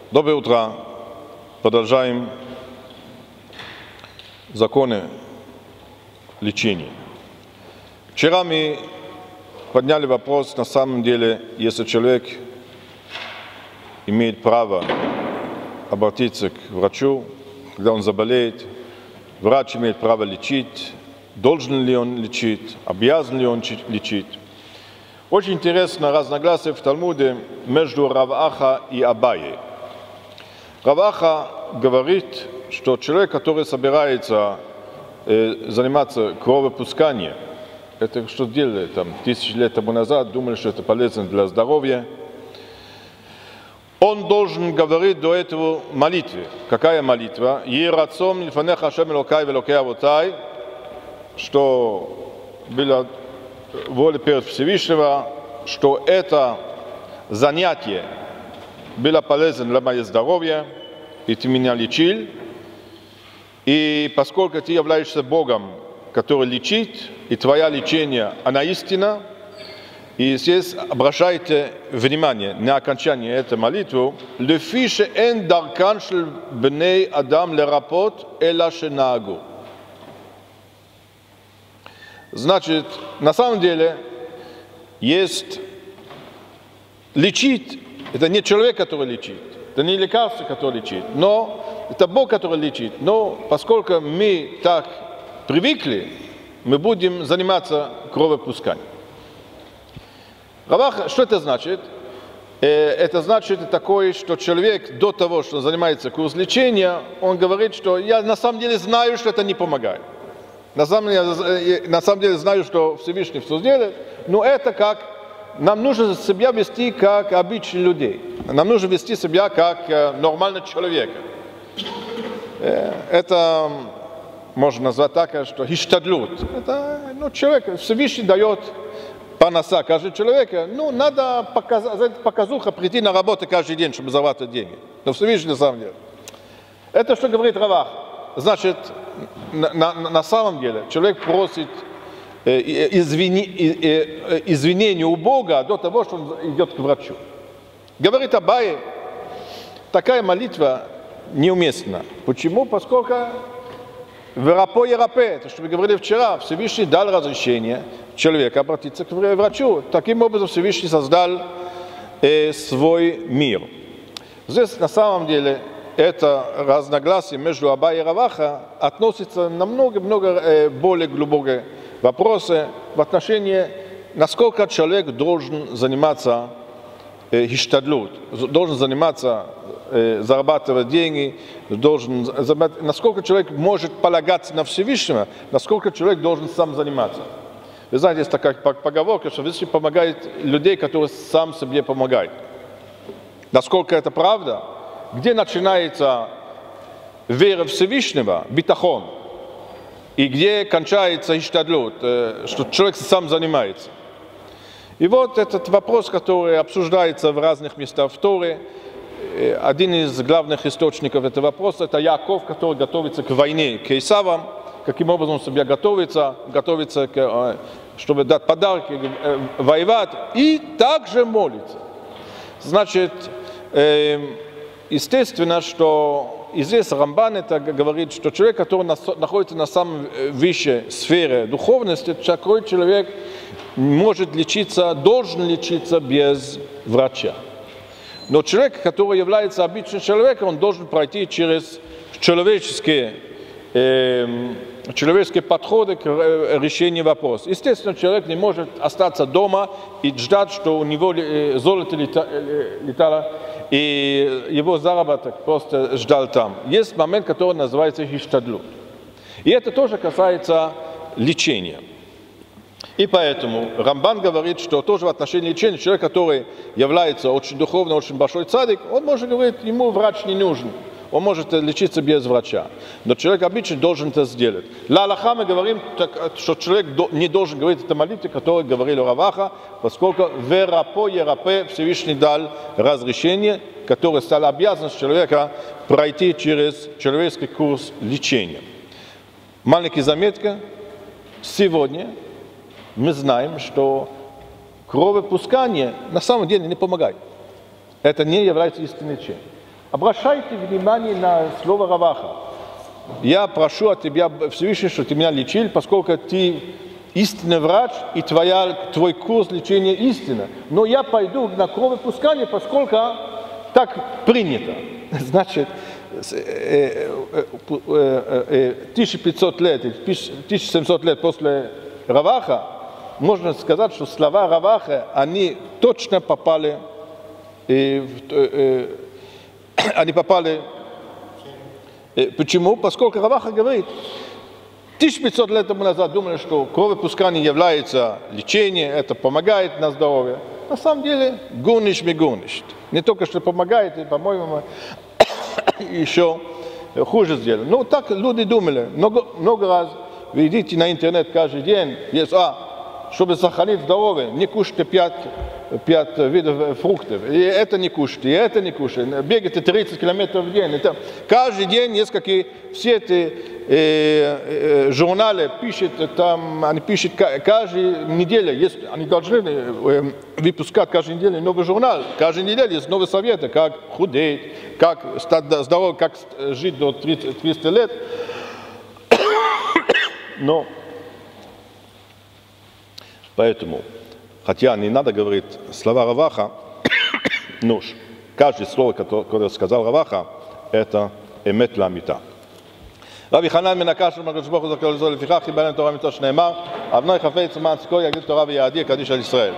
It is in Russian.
Доброе утро. Продолжаем законы лечения. Вчера мы подняли вопрос, на самом деле, если человек имеет право обратиться к врачу, когда он заболеет, врач имеет право лечить, должен ли он лечить, обязан ли он лечить. Очень интересно разногласие в Талмуде между Рав Аха и Абайей. Рав Аха говорит, что человек, который собирается заниматься кровопусканием, это что делали там 1000 лет тому назад, думали, что это полезно для здоровья, он должен говорить до этого молитвы. Какая молитва? «Ей рацом лифанех Ашем Элокай велокей авотай», что была воля перед Всевышнего, что это занятие было полезно для моего здоровья, и ты меня лечил. И поскольку ты являешься Богом, который лечит, и твое лечение, она истина, и здесь обращайте внимание на окончание этой молитвы. «Лефи шеэн даркан шел бней адам лерапот эла шенаагу». Значит, на самом деле, есть лечить, это не человек, который лечит, это не лекарство, которое лечит, но это Бог, который лечит. Но поскольку мы так привыкли, мы будем заниматься кровопусканием. Равах, что это значит? Это значит такое, что человек до того, что занимается курс лечения, он говорит, что я на самом деле знаю, что это не помогает. На самом деле знаю, что Всевышний все сделает, но это как, нам нужно себя вести как обычных людей. Нам нужно вести себя как нормальный человек. Это можно назвать так, что хиштадлут. Это человек, Всевышний дает парноса каждому человеку, надо показуха прийти на работу каждый день, чтобы зарабатывать деньги. Но Всевышний на самом деле. Это что говорит Равах. Значит, на самом деле человек просит извинения у Бога до того, что он идет к врачу. Говорит Абай, такая молитва неуместна. Почему? Поскольку верапо и рапе, это что мы говорили вчера, Всевышний дал разрешение человеку обратиться к врачу. Таким образом Всевышний создал свой мир. Здесь на самом деле это разногласие между Абай и Раваха относится намного более глубокие вопросы в отношении, насколько человек должен заниматься хиштадлут, должен заниматься, зарабатывать деньги, насколько человек может полагаться на Всевышнего, насколько человек должен сам заниматься. Вы знаете, есть такая поговорка, что Всевышний помогает людей, которые сам себе помогают. Насколько это правда? Где начинается вера Всевышнего, битахон, и где кончается иштадлут, что человек сам занимается. И вот этот вопрос, который обсуждается в разных местах в Торе, один из главных источников этого вопроса, это Яков, который готовится к войне, к Исавам, каким образом он себя готовится, чтобы дать подарки, воевать, и также молится. Значит, естественно, что и здесь Рамбан это говорит, что человек, который находится на самой высшей сфере духовности, такой человек может лечиться, должен лечиться без врача. Но человек, который является обычным человеком, он должен пройти через человеческие подходы к решению вопроса. Естественно, человек не может остаться дома и ждать, что у него золото летало, и его заработок просто ждал там. Есть момент, который называется хиштадлут. И это тоже касается лечения. И поэтому Рамбан говорит, что тоже в отношении лечения человек, который является очень духовно, очень большой цадик, он может говорить, ему врач не нужен. Он может лечиться без врача. Но человек обычно должен это сделать. Ла Аллаха мы говорим, что человек не должен говорить это молитве, которую говорил Раваха, поскольку верапо и рапе Всевышний дал разрешение, которое стало обязанностью человека пройти через человеческий курс лечения. Маленькая заметка. Сегодня мы знаем, что кровопускание на самом деле не помогает. Это не является истинным лечением. Обращайте внимание на слово Раваха. Я прошу от тебя, Всевышний, что ты меня лечил, поскольку ты истинный врач и твой курс лечения истина. Но я пойду на кровопускание, поскольку так принято. Значит, 1500 лет, 1700 лет после Раваха, можно сказать, что слова Раваха, они точно попали, почему? Поскольку Раваха говорит, 1500 лет тому назад думали, что кровопускание является лечением, это помогает на здоровье. На самом деле, гуниш ми гуниш. Не только что помогает, и, по-моему, еще хуже сделали. Ну, так люди думали. Много раз вы идите на интернет каждый день, есть, чтобы сохранить здоровье, не кушайте 5 видов фруктов. И это не кушайте, и это не кушайте. Бегайте 30 километров в день. Это, каждый день есть какие все эти журналы пишут, там, они пишут каждую неделю, есть, они должны выпускать каждую неделю новый журнал. Каждую неделю есть новые советы, как худеть, как стать здоровым, как жить до 300 лет. Но поэтому, хотя не надо говорить слова Раваха, но каждое слово, которое сказал Раваха, это эмет ламита. רבי חנן בן הקש אמר הקדוש ברוך הוא זכר לזו לפיכך קיבל להם תורה מצוות שנאמר אבנוי חפץ למען צדקו יגדיל תורה ויעדי קדיש על ישראל.